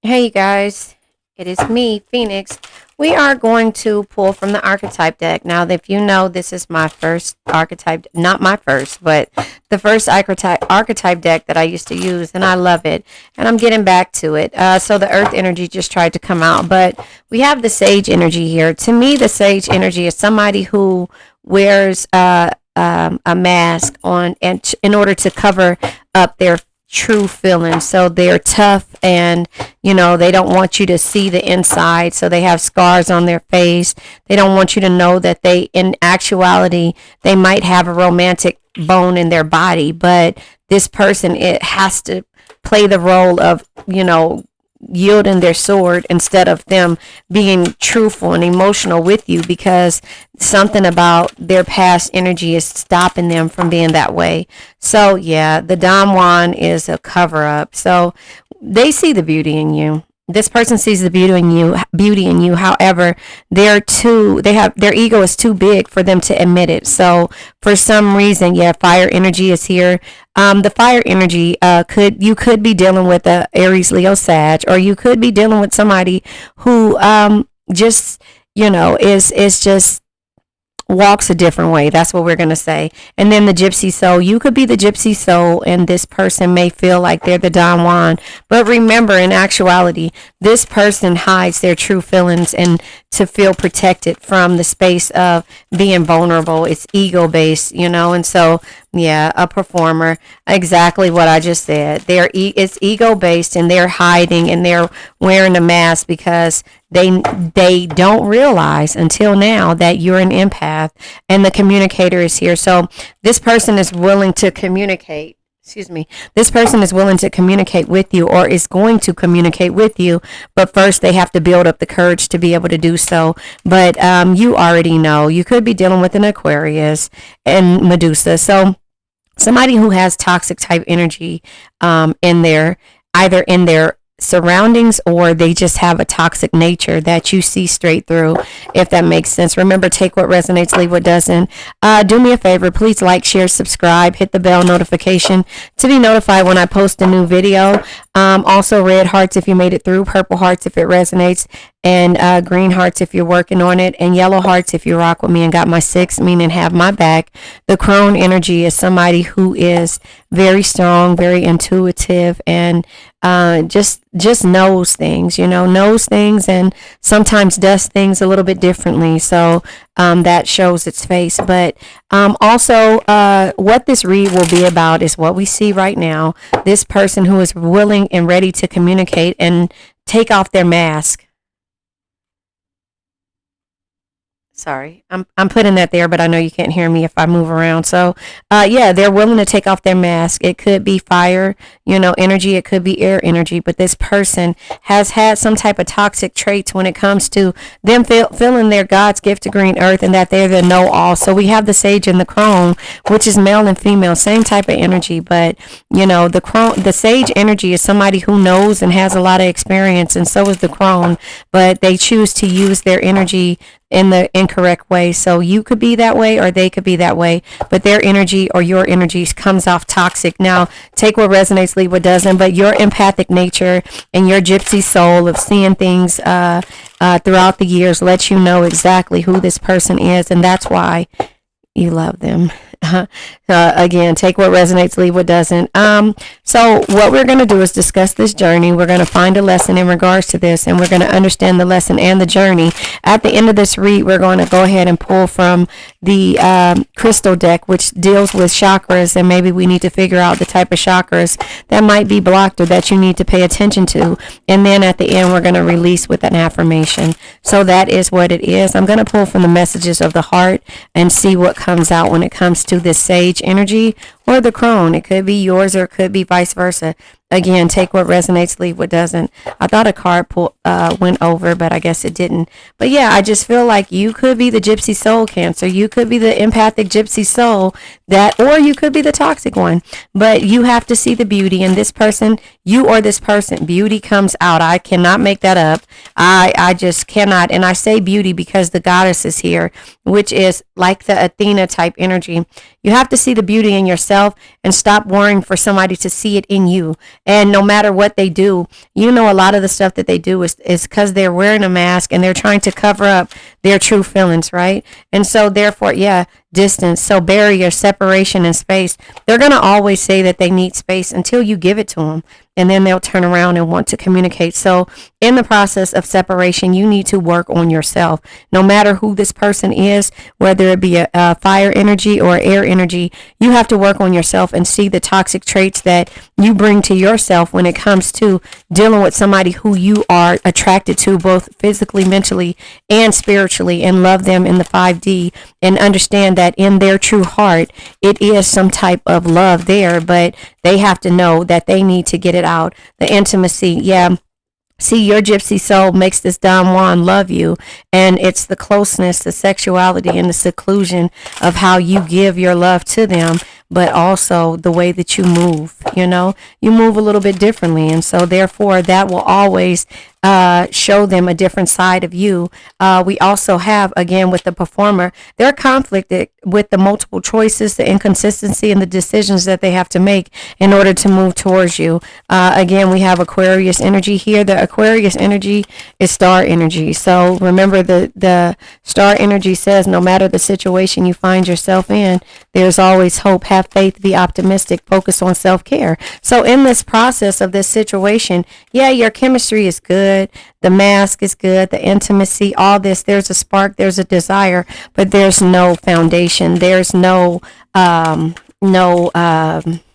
Hey you guys, it is me, Phoenix. We are going to pull from the archetype deck. Now, if you know, this is my first archetype, not my first, but the first archetype deck that I used to use, and I love it. And I'm getting back to it. So the earth energy just tried to come out, but we have the sage energy here. To me, the sage energy is somebody who wears a mask on, and in order to cover up their true feelings. So they're tough, and they don't want you to see the inside, so they have scars on their face. They don't want you to know that they, in actuality, they might have a romantic bone in their body, but this person, it has to play the role of yielding their sword instead of them being truthful and emotional with you, because something about their past energy is stopping them from being that way. So yeah, the Don Juan is a cover up. So they see the beauty in you. This person sees the beauty in you. However, their ego is too big for them to admit it. So for some reason, yeah, fire energy is here. The fire energy you could be dealing with a Aries, Leo, Sag, or you could be dealing with somebody who just is just walks a different way. That's what we're going to say. And then the gypsy soul, you could be the gypsy soul, and this person may feel like they're the Don Juan. But remember, in actuality, this person hides their true feelings and to feel protected from the space of being vulnerable. It's ego based, and so yeah, a performer, exactly what I just said. It's ego based, and they're hiding and they're wearing a mask because they don't realize until now that you're an empath, and the communicator is here. So this person is willing to communicate. This person is willing to communicate with you, or is going to communicate with you, but first they have to build up the courage to be able to do so. But you already know, you could be dealing with an Aquarius and Medusa. So somebody who has toxic type energy either in their surroundings, or they just have a toxic nature that you see straight through, if that makes sense. Remember, take what resonates, leave what doesn't. Do me a favor, please like, share, subscribe, hit the bell notification to be notified when I post a new video. Also, red hearts if you made it through, purple hearts if it resonates, and green hearts if you're working on it, and yellow hearts if you rock with me and got my 6, meaning have my back. The crone energy is somebody who is very strong, very intuitive, and just knows things, and sometimes does things a little bit differently. So that shows its face. But also, what this read will be about is what we see right now. This person who is willing and ready to communicate and take off their mask. Sorry, I'm putting that there, but I know you can't hear me if I move around. So, yeah, they're willing to take off their mask. It could be fire, energy. It could be air energy. But this person has had some type of toxic traits when it comes to them feeling their God's gift to green earth, and that they're the know-all. So we have the sage and the crone, which is male and female, same type of energy. But the sage energy is somebody who knows and has a lot of experience, and so is the crone. But they choose to use their energy in the incorrect way. So you could be that way, or they could be that way, but their energy or your energy comes off toxic. Now, take what resonates, leave what doesn't. But your empathic nature and your gypsy soul of seeing things throughout the years lets you know exactly who this person is, and that's why you love them. Again, take what resonates, leave what doesn't. So what we're going to do is discuss this journey. We're going to find a lesson in regards to this, and we're going to understand the lesson and the journey. At the end of this read, we're going to go ahead and pull from the crystal deck, which deals with chakras, and maybe we need to figure out the type of chakras that might be blocked or that you need to pay attention to. And then at the end, we're going to release with an affirmation. So that is what it is. I'm going to pull from the messages of the heart and see what comes out when it comes to this sage energy or the crone. It could be yours, or it could be vice versa. Again, take what resonates, leave what doesn't. I thought a card went over, but I guess it didn't. But yeah, I just feel like you could be the gypsy soul, Cancer. You could be the empathic gypsy soul, or you could be the toxic one. But you have to see the beauty in this person, you or this person. Beauty comes out. I cannot make that up. I just cannot. And I say beauty because the goddess is here, which is like the Athena type energy. You have to see the beauty in yourself and stop worrying for somebody to see it in you. And no matter what they do, you know, a lot of the stuff that they do is because they're wearing a mask and they're trying to cover up their true feelings, right? And so therefore, yeah, distance, so barrier, separation, and space. They're going to always say that they need space until you give it to them, and then they'll turn around and want to communicate. So in the process of separation, you need to work on yourself. No matter who this person is, whether it be a fire energy or air energy, you have to work on yourself and see the toxic traits that you bring to yourself when it comes to dealing with somebody who you are attracted to, both physically, mentally, and spiritually, and love them in the 5D, and understand that in their true heart, it is some type of love there, but they have to know that they need to get it out. The intimacy, yeah. See, your gypsy soul makes this Don Juan love you, and it's the closeness, the sexuality, and the seclusion of how you give your love to them, but also the way that you move. You know, you move a little bit differently, and so therefore that will always show them a different side of you. We also have, again, with the performer, they're conflicted with the multiple choices, the inconsistency, and the decisions that they have to make in order to move towards you. Again, we have Aquarius energy here. The Aquarius energy is star energy. So remember, the star energy says no matter the situation you find yourself in, there's always hope. Have faith, be optimistic, focus on self-care. So in this process of this situation, yeah, your chemistry is good. The mask is good, the intimacy, all this, there's a spark, there's a desire, but there's no foundation. There's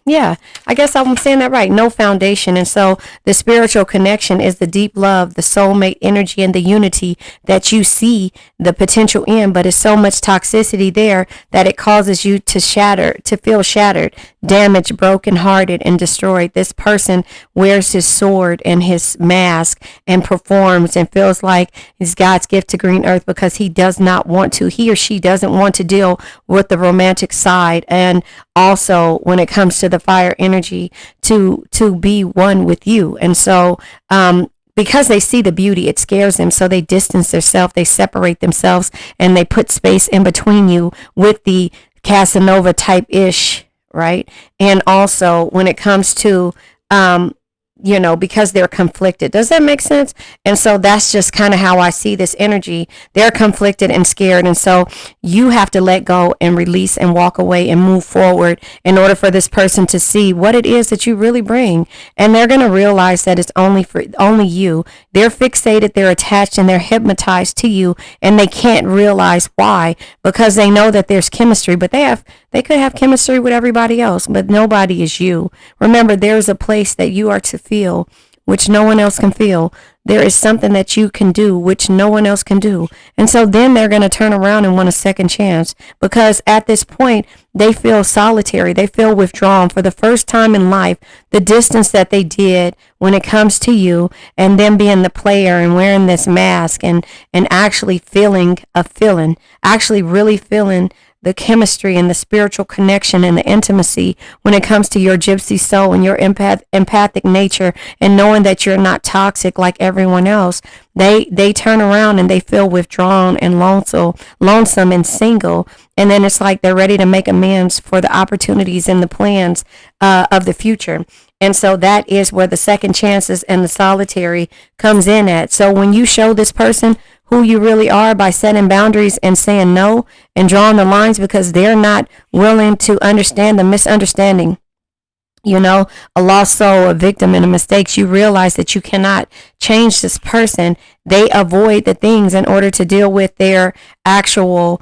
yeah, I guess I'm saying that right. No foundation. And so the spiritual connection is the deep love, the soulmate energy, and the unity that you see the potential in, but it's so much toxicity there that it causes you to feel shattered, damaged, brokenhearted, and destroyed. This person wears his sword and his mask and performs and feels like he's God's gift to green earth because he or she doesn't want to deal with the romantic side. And also when it comes to the fire energy, to be one with you. And so because they see the beauty, it scares them, so they distance themselves, they separate themselves, and they put space in between you with the Casanova type ish, right? And also when it comes to because they're conflicted. Does that make sense? And so that's just kind of how I see this energy. They're conflicted and scared. And so you have to let go and release and walk away and move forward in order for this person to see what it is that you really bring. And they're going to realize that it's only you. They're fixated, they're attached, and they're hypnotized to you. And they can't realize why, because they know that there's chemistry, but they could have chemistry with everybody else, but nobody is you. Remember, there's a place that you are to feel, which no one else can feel. There is something that you can do, which no one else can do. And so then they're going to turn around and want a second chance, because at this point, they feel solitary. They feel withdrawn for the first time in life. The distance that they did when it comes to you, and them being the player and wearing this mask and actually feeling a feeling, actually really feeling the chemistry and the spiritual connection and the intimacy when it comes to your gypsy soul and your empathic nature, and knowing that you're not toxic like everyone else. They turn around and they feel withdrawn and lonesome and single. And then it's like they're ready to make amends for the opportunities and the plans of the future. And so that is where the second chances and the solitary comes in at. So when you show this person who you really are by setting boundaries and saying no and drawing the lines because they're not willing to understand the misunderstanding, a lost soul, a victim, and a mistake, you realize that you cannot change this person. They avoid the things in order to deal with their actual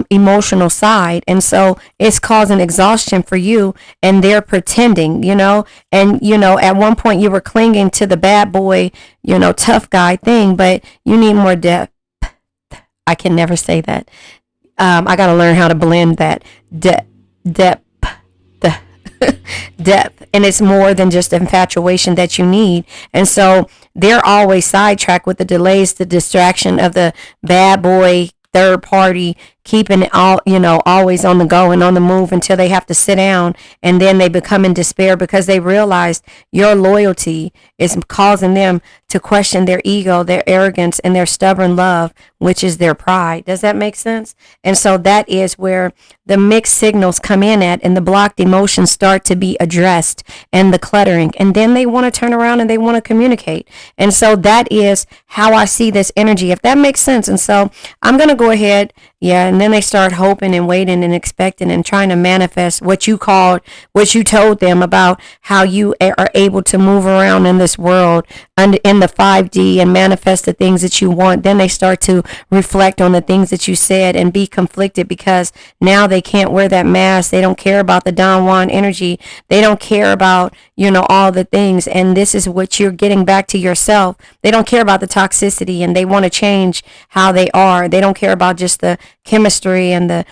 emotional side. And so it's causing exhaustion for you, and they're pretending, and, at one point you were clinging to the bad boy, tough guy thing, but you need more depth. I can never say that. I got to learn how to blend that depth. And it's more than just infatuation that you need. And so they're always sidetracked with the delays, the distraction of the bad boy, third party keeping it all, always on the go and on the move until they have to sit down, and then they become in despair because they realize your loyalty is causing them to question their ego, their arrogance, and their stubborn love, which is their pride. Does that make sense? And so that is where the mixed signals come in at, and the blocked emotions start to be addressed, and the cluttering, and then they want to turn around and they want to communicate. And so that is how I see this energy, if that makes sense. And so I'm going to go ahead. Yeah. And then they start hoping and waiting and expecting and trying to manifest what you told them about how you are able to move around in this world in the 5D and manifest the things that you want. Then they start to reflect on the things that you said and be conflicted because now they can't wear that mask. They don't care about the Don Juan energy. They don't care about, all the things. And this is what you're getting back to yourself. They don't care about the toxicity, and they want to change how they are. They don't care about just the chemistry and the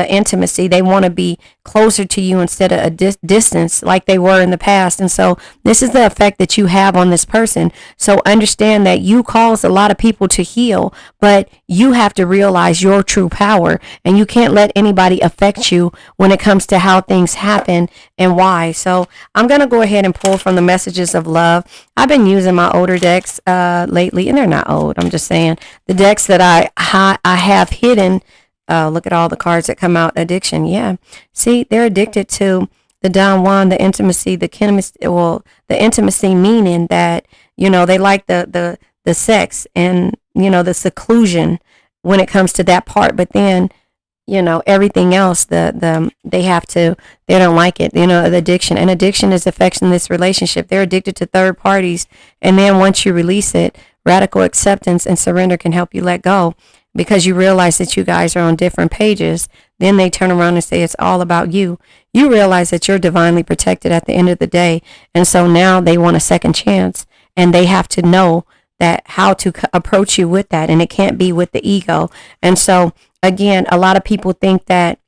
intimacy. They want to be closer to you instead of a distance like they were in the past. And so this is the effect that you have on this person. So understand that you cause a lot of people to heal, but you have to realize your true power, and you can't let anybody affect you when it comes to how things happen and why. So I'm going to go ahead and pull from the messages of love. I've been using my older decks lately, and they're not old. I'm just saying the decks that I have hidden. Look at all the cards that come out. Addiction. Yeah. See, they're addicted to the Don Juan, the intimacy, the intimacy meaning that, they like the sex and, the seclusion when it comes to that part. But then, everything else, they don't like it, the addiction. And addiction is affecting this relationship. They're addicted to third parties. And then once you release it, radical acceptance and surrender can help you let go, because you realize that you guys are on different pages. Then they turn around and say it's all about you. You realize that you're divinely protected at the end of the day. And so now they want a second chance, and they have to know that how to approach you with that. And it can't be with the ego. And so again, a lot of people think that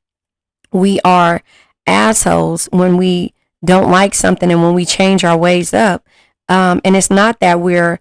we are assholes when we don't like something and when we change our ways up. And it's not that we're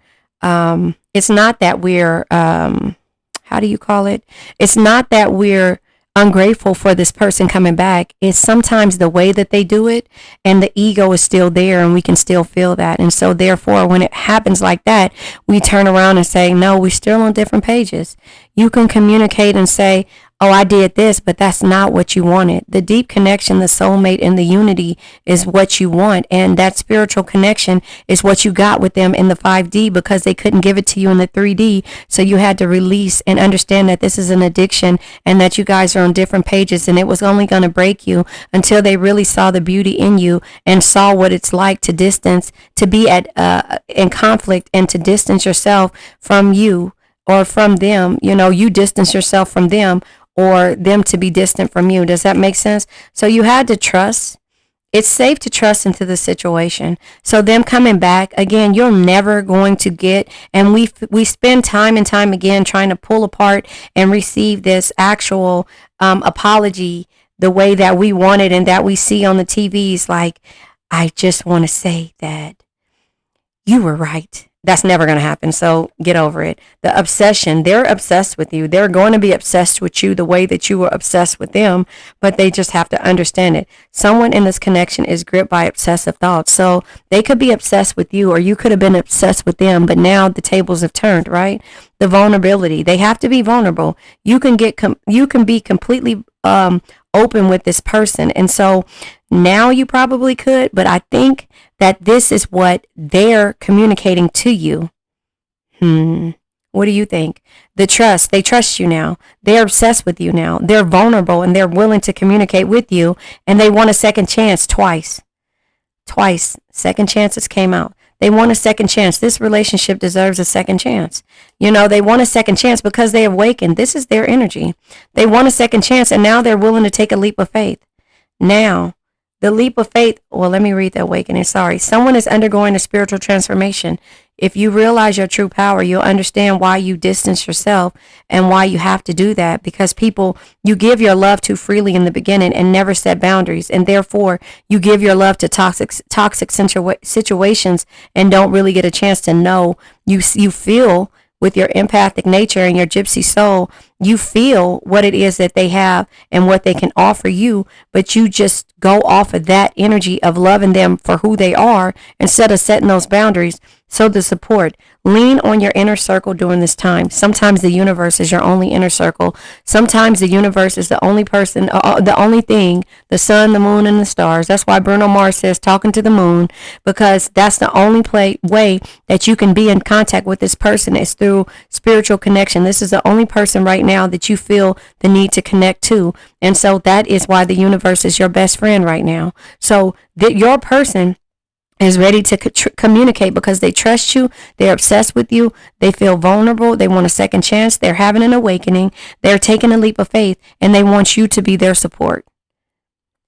how do you call it? It's not that we're ungrateful for this person coming back. It's sometimes the way that they do it, and the ego is still there, and we can still feel that. And so therefore, when it happens like that, we turn around and say, no, we're still on different pages. You can communicate and say, oh, I did this, but that's not what you wanted. The deep connection, the soulmate, and the unity is what you want. And that spiritual connection is what you got with them in the 5D, because they couldn't give it to you in the 3D. So you had to release and understand that this is an addiction, and that you guys are on different pages, and it was only going to break you until they really saw the beauty in you and saw what it's like to distance, to be in conflict, and to distance yourself from you or from them. You distance yourself from them, or them to be distant from you. Does that make sense? So you had to trust. It's safe to trust into the situation. So them coming back, again, you're never going to get, and we spend time and time again trying to pull apart and receive this actual apology the way that we want it and that we see on the TVs. Like, I just want to say that you were right. That's never going to happen. So get over it. The obsession, they're obsessed with you. They're going to be obsessed with you the way that you were obsessed with them, but they just have to understand it. Someone in this connection is gripped by obsessive thoughts. So they could be obsessed with you, or you could have been obsessed with them, but now the tables have turned, right? The vulnerability, they have to be vulnerable. You can be completely open with this person. And so now you probably could, but I think that this is what they're communicating to you. What do you think? The trust, they trust you now. They're obsessed with you now. They're vulnerable, and they're willing to communicate with you, and they want a second chance twice. Second chances came out. They want a second chance. This relationship deserves a second chance. They want a second chance because they awakened. This is their energy. They want a second chance, and now they're willing to take a leap of faith. Now, the leap of faith, well, let me read the awakening. Sorry. Someone is undergoing a spiritual transformation. If you realize your true power, you'll understand why you distance yourself and why you have to do that, because people you give your love to freely in the beginning and never set boundaries. And therefore, you give your love to toxic situations and don't really get a chance to know. You feel with your empathic nature and your gypsy soul, You feel what it is that they have and what they can offer you, but you just go off of that energy of loving them for who they are instead of setting those boundaries. So the support, lean on your inner circle during this time. Sometimes the universe is your only inner circle. Sometimes the universe is the only person, the only thing, the sun, the moon, and the stars. That's why Bruno Mars says talking to the moon, because that's the only way that you can be in contact with this person is through spiritual connection. This is the only person right now that you feel the need to connect to. And so that is why the universe is your best friend right now. So that your person is ready to communicate because they trust you, they're obsessed with you, they feel vulnerable, they want a second chance, they're having an awakening, they're taking a leap of faith, and they want you to be their support.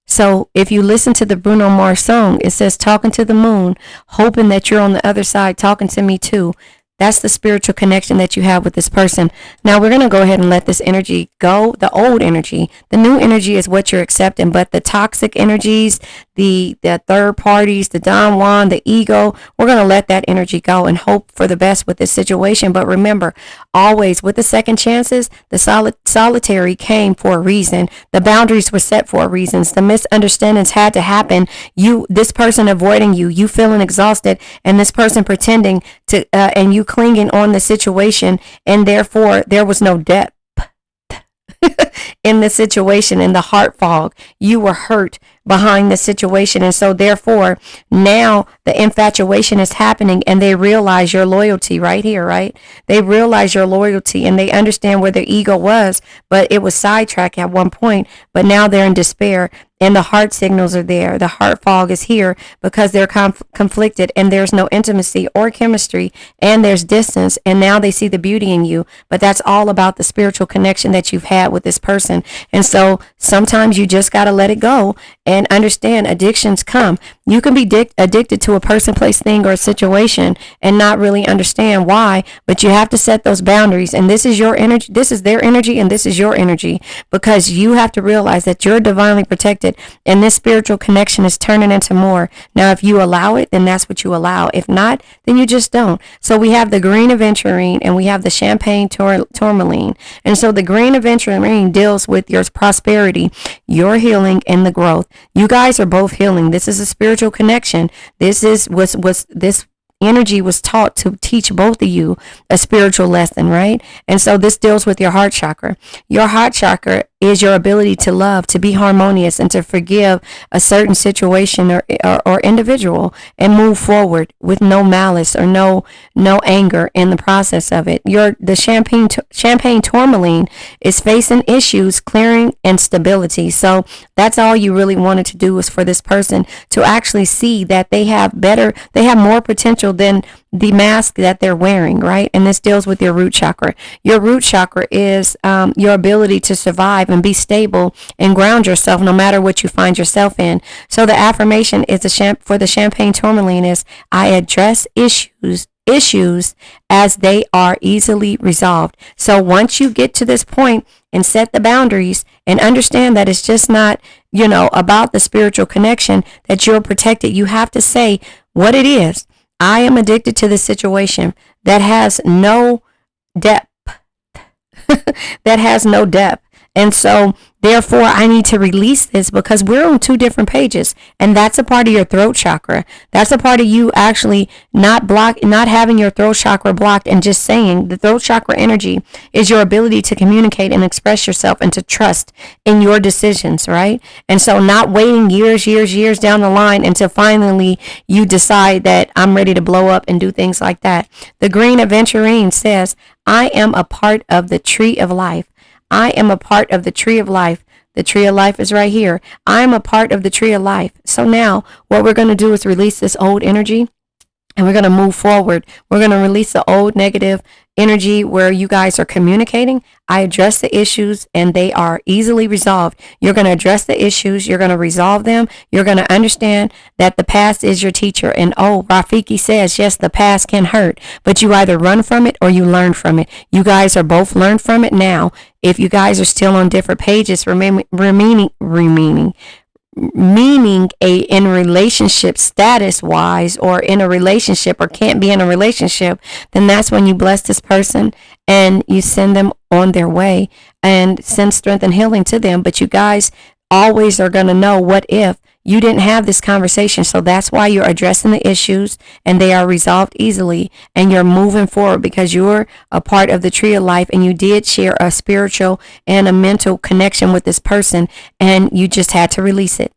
So if you listen to the Bruno Mars song, it says talking to the moon, hoping that you're on the other side talking to me too. That's the spiritual connection that you have with this person. Now we're going to go ahead and let this energy go, the old energy. The new energy is what you're accepting, but the toxic energies, the third parties, the Don Juan, the ego, we're going to let that energy go and hope for the best with this situation. But remember, always with the second chances, the solitary came for a reason. The boundaries were set for a reason. The misunderstandings had to happen. This person avoiding you feeling exhausted, and this person pretending to, and you clinging on the situation, and therefore there was no depth in the situation, in the heart fog. You were hurt behind the situation, and so therefore now the infatuation is happening, and they realize your loyalty right here, right? They realize your loyalty, and they understand where their ego was, but it was sidetracked at one point, but now they're in despair. And the heart signals are there. The heart fog is here because they're conflicted, and there's no intimacy or chemistry, and there's distance, and now they see the beauty in you. But that's all about the spiritual connection that you've had with this person. And so sometimes you just got to let it go and understand addictions come. You can be addicted to a person, place, thing, or a situation and not really understand why, but you have to set those boundaries. And this is your energy, this is their energy, and this is your energy, because you have to realize that you're divinely protected, and this spiritual connection is turning into more. Now, if you allow it, then that's what you allow. If not, then you just don't. So we have the green aventurine and we have the champagne tourmaline. And so the green aventurine deals with your prosperity, your healing, and the growth. You guys are both healing. This is a spiritual connection. This is this energy was taught to teach both of you a spiritual lesson, right? And so this deals with your heart chakra. Your heart chakra is your ability to love, to be harmonious, and to forgive a certain situation or individual and move forward with no malice or no anger in the process of it. The champagne tourmaline is facing issues, clearing, and stability. So that's all you really wanted to do was for this person to actually see that they have more potential than the mask that they're wearing, right? And this deals with your root chakra. Your root chakra is your ability to survive and be stable and ground yourself no matter what you find yourself in. So the affirmation is for the champagne tourmaline is, I address issues as they are easily resolved. So once you get to this point and set the boundaries and understand that it's just not, about the spiritual connection, that you're protected, you have to say what it is. I am addicted to this situation that has no depth. That has no depth. And so therefore I need to release this, because we're on two different pages, and that's a part of your throat chakra. That's a part of you actually not having your throat chakra blocked, and just saying the throat chakra energy is your ability to communicate and express yourself and to trust in your decisions, right? And so not waiting years down the line until finally you decide that I'm ready to blow up and do things like that. The green aventurine says, I am a part of the tree of life. I am a part of the tree of life. The tree of life is right here. I am a part of the tree of life. So now what we're going to do is release this old energy, and we're going to move forward. We're going to release the old negative energy where you guys are communicating. I address the issues, and they are easily resolved. You're going to address the issues. You're going to resolve them. You're going to understand that the past is your teacher. And Rafiki says, yes, the past can hurt, but you either run from it or you learn from it. You guys are both learned from it now. If you guys are still on different pages, remaining meaning in relationship status wise, or in a relationship, or can't be in a relationship, then that's when you bless this person and you send them on their way and send strength and healing to them. But you guys always are going to know, what if you didn't have this conversation? So that's why you're addressing the issues and they are resolved easily, and you're moving forward because you're a part of the tree of life and you did share a spiritual and a mental connection with this person, and you just had to release it.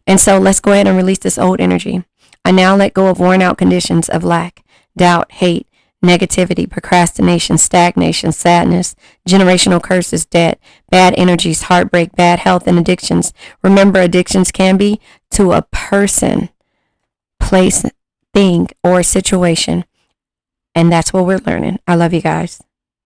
And so let's go ahead and release this old energy. I now let go of worn out conditions of lack, doubt, hate, negativity, procrastination, stagnation, sadness, generational curses, debt, bad energies, heartbreak, bad health, and addictions. Remember, addictions can be to a person, place, thing, or situation. And that's what we're learning. I love you guys.